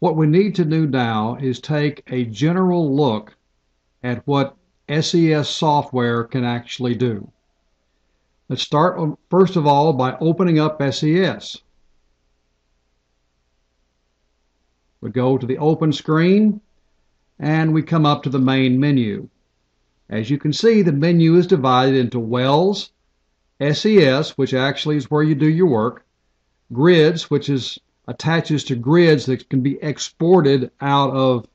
What we need to do now is take a general look at what SES software can actually do. Let's start first of all by opening up SES. We go to the Open screen and we come up to the main menu. As you can see, the menu is divided into Wells, SES, which actually is where you do your work, Grids, which attaches to grids that can be exported out of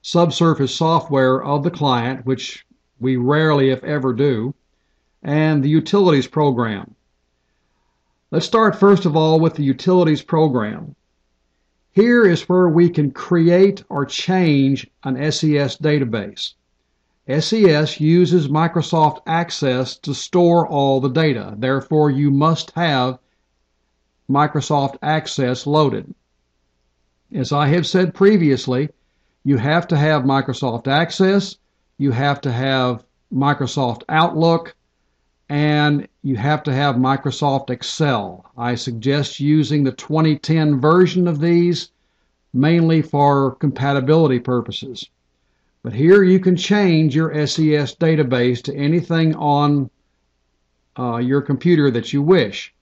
subsurface software of the client, which we rarely, if ever, do, and the Utilities program. Let's start first of all with the Utilities program. Here is where we can create or change an SES database. SES uses Microsoft Access to store all the data. Therefore, you must have Microsoft Access loaded. As I have said previously, you have to have Microsoft Access, you have to have Microsoft Outlook, and you have to have Microsoft Excel. I suggest using the 2010 version of these, mainly for compatibility purposes. But here you can change your SES database to anything on your computer that you wish.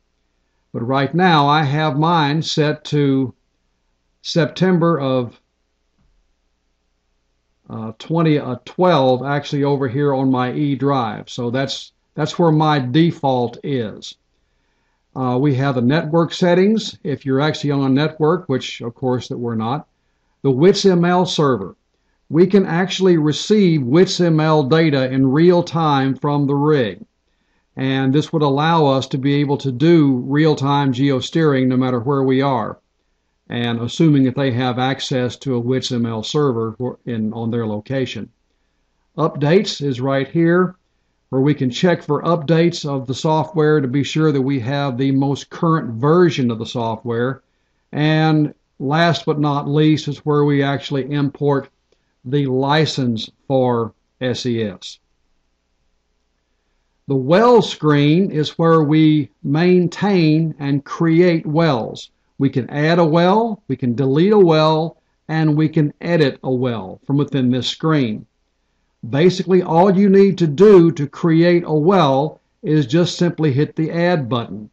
But right now I have mine set to September of 2012, actually over here on my E drive. So that's where my default is. We have the network settings, if you're actually on a network, which of course that we're not. The WITS-ML server. We can actually receive WITS-ML data in real time from the rig. And this would allow us to be able to do real-time geosteering no matter where we are, and assuming that they have access to a WITS-ML server on their location. Updates is right here, where we can check for updates of the software to be sure that we have the most current version of the software. And last but not least is where we actually import the license for SES. The Wells screen is where we maintain and create wells. We can add a well, we can delete a well, and we can edit a well from within this screen. Basically, all you need to do to create a well is just simply hit the Add button.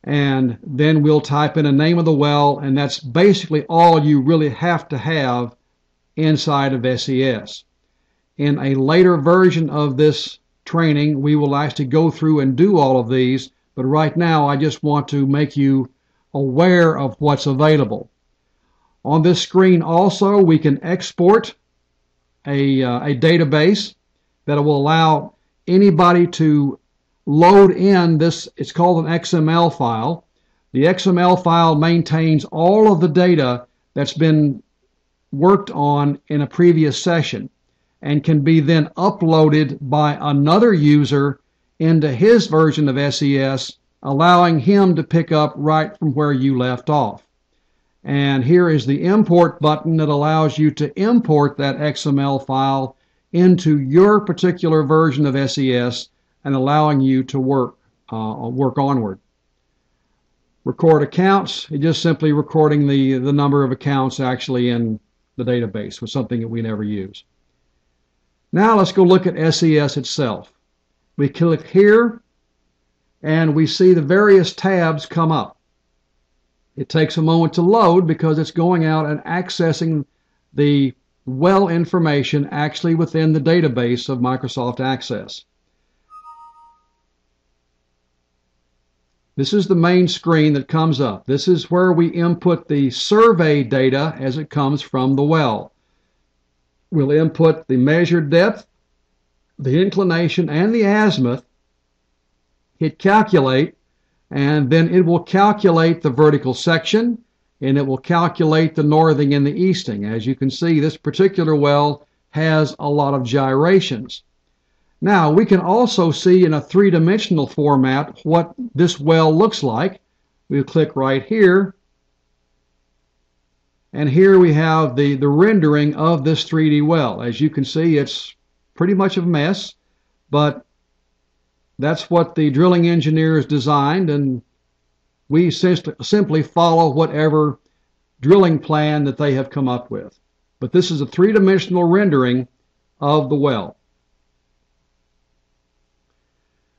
And then we'll type in a name of the well, and that's basically all you really have to have inside of SES. In a later version of this training, we will actually go through and do all of these, but right now I just want to make you aware of what's available. On this screen also, we can export a database that will allow anybody to load in this. It's called an XML file. The XML file maintains all of the data that's been worked on in a previous session and can be then uploaded by another user into his version of SES, allowing him to pick up right from where you left off. And here is the import button that allows you to import that XML file into your particular version of SES and allowing you to work onward. Record accounts, it's just simply recording the number of accounts actually in the database, was something that we never use. Now let's go look at SES itself. We click here and we see the various tabs come up. It takes a moment to load because it's going out and accessing the well information actually within the database of Microsoft Access. This is the main screen that comes up. This is where we input the survey data as it comes from the well. We'll input the measured depth, the inclination, and the azimuth, hit calculate, and then it will calculate the vertical section, and it will calculate the northing and the easting. As you can see, this particular well has a lot of gyrations. Now, we can also see in a three-dimensional format what this well looks like. We'll click right here, and here we have the rendering of this 3D well. As you can see, it's pretty much a mess, but that's what the drilling engineers designed, and we simply follow whatever drilling plan that they have come up with. But this is a three-dimensional rendering of the well.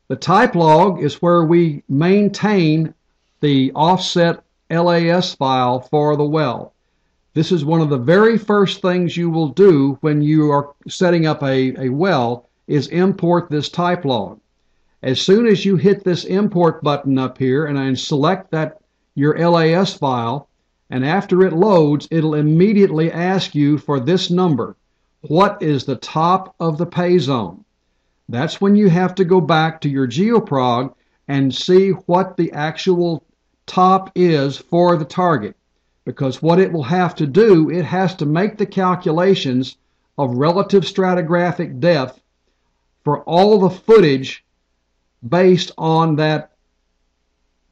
The type log is where we maintain the offset LAS file for the well. This is one of the very first things you will do when you are setting up a well is import this type log. As soon as you hit this import button up here and select that your LAS file, and after it loads, it'll immediately ask you for this number. What is the top of the pay zone? That's when you have to go back to your GeoProg and see what the actual top is for the target. Because what it will have to do, it has to make the calculations of relative stratigraphic depth for all the footage based on that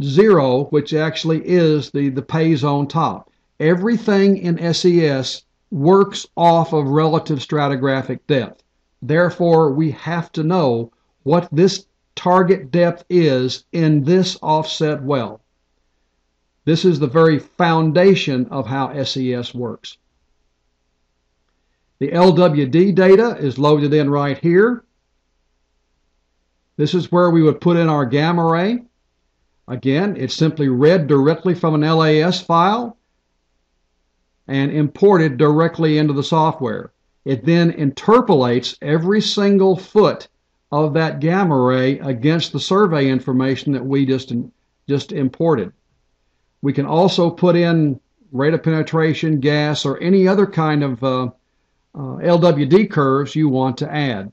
0, which actually is the pay zone top. Everything in SES works off of relative stratigraphic depth. Therefore, we have to know what this target depth is in this offset well. This is the very foundation of how SES works. The LWD data is loaded in right here. This is where we would put in our gamma ray. Again, it's simply read directly from an LAS file and imported directly into the software. It then interpolates every single foot of that gamma ray against the survey information that we just imported. We can also put in rate of penetration, gas, or any other kind of LWD curves you want to add.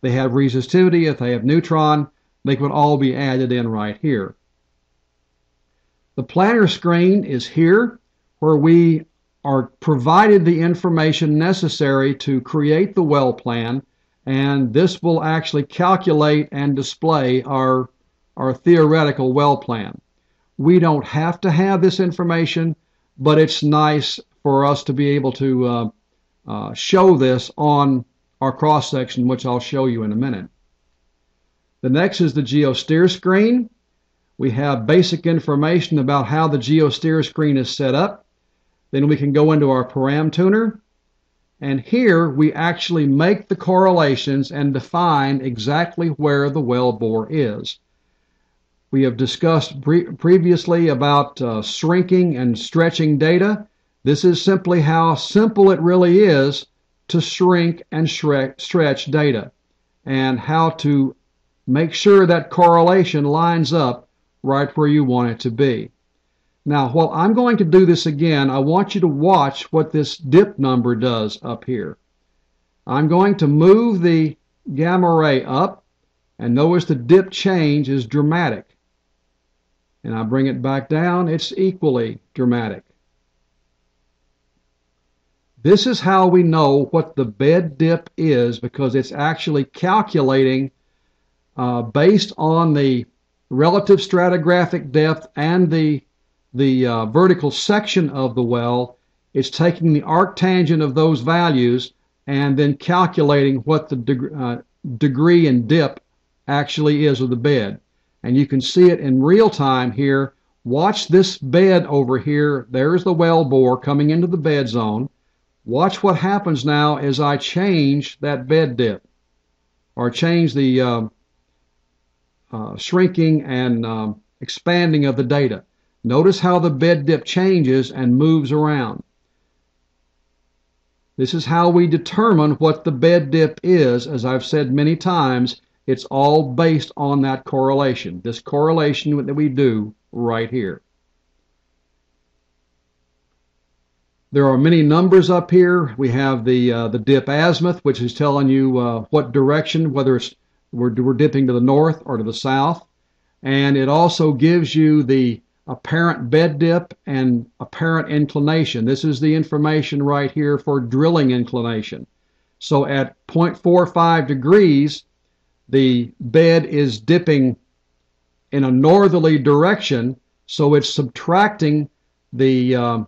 They have resistivity, if they have neutron, they could all be added in right here. The planner screen is here, where we are provided the information necessary to create the well plan, and this will actually calculate and display our theoretical well plan. We don't have to have this information, but it's nice for us to be able to show this on our cross-section, which I'll show you in a minute. The next is the Geosphere Screen. We have basic information about how the Geosphere Screen is set up. Then we can go into our param tuner, and here we actually make the correlations and define exactly where the well bore is. We have discussed previously about shrinking and stretching data. This is simply how simple it really is to shrink and stretch data, and how to make sure that correlation lines up right where you want it to be. Now, while I'm going to do this again, I want you to watch what this dip number does up here. I'm going to move the gamma ray up, and notice the dip change is dramatic. And I bring it back down, it's equally dramatic. This is how we know what the bed dip is, because it's actually calculating based on the relative stratigraphic depth and the vertical section of the well. It's taking the arctangent of those values and then calculating what the degree and dip actually is of the bed. And you can see it in real time here. Watch this bed over here. There's the well bore coming into the bed zone. Watch what happens now as I change that bed dip, or change the shrinking and expanding of the data. Notice how the bed dip changes and moves around. This is how we determine what the bed dip is. As I've said many times, it's all based on that correlation, this correlation that we do right here. There are many numbers up here. We have the dip azimuth, which is telling you what direction, whether we're dipping to the north or to the south. And it also gives you the apparent bed dip and apparent inclination. This is the information right here for drilling inclination. So at 0.45 degrees, the bed is dipping in a northerly direction, so it's subtracting the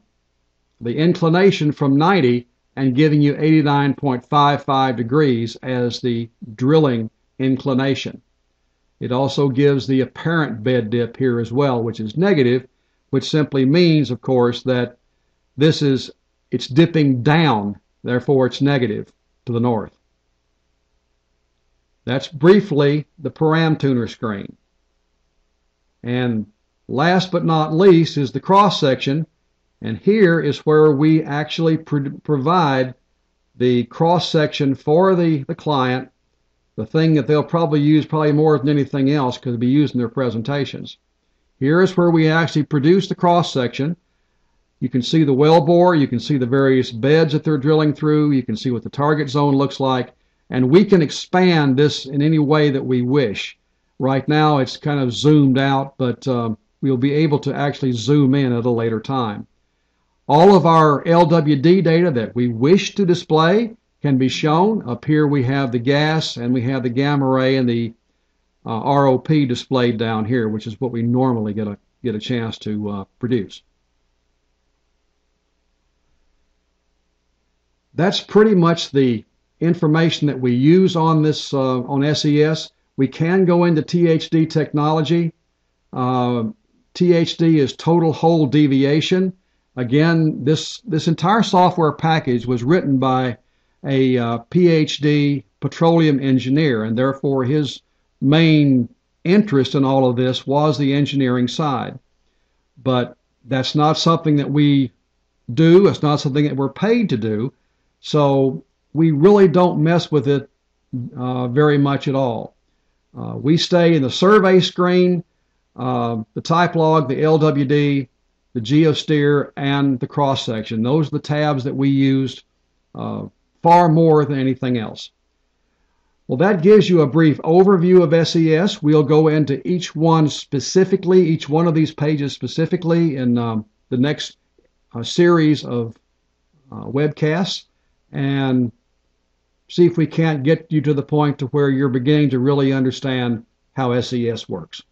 inclination from 90 and giving you 89.55 degrees as the drilling inclination. It also gives the apparent bed dip here as well, which is negative, which simply means, of course, that It's dipping down, therefore it's negative to the north. That's briefly the param tuner screen. And last but not least is the cross section, and here is where we actually provide the cross section for the client, the thing that they'll probably use more than anything else because it'll be used in their presentations. Here is where we actually produce the cross section. You can see the well bore, you can see the various beds that they're drilling through, you can see what the target zone looks like, and we can expand this in any way that we wish. Right now it's kind of zoomed out, but we'll be able to actually zoom in at a later time. All of our LWD data that we wish to display can be shown. Up here we have the gas and we have the gamma ray and the ROP displayed down here, which is what we normally get a chance to produce. That's pretty much the information that we use on this on SES. We can go into THD technology. THD is total hole deviation. Again, this entire software package was written by a PhD petroleum engineer, and therefore his main interest in all of this was the engineering side. But that's not something that we do. It's not something that we're paid to do. So we really don't mess with it very much at all. We stay in the survey screen, the type log, the LWD, the geosteer, and the cross section. Those are the tabs that we used far more than anything else. Well, that gives you a brief overview of SES. We'll go into each one specifically, each one of these pages specifically in the next series of webcasts, and see if we can't get you to the point to where you're beginning to really understand how SES works.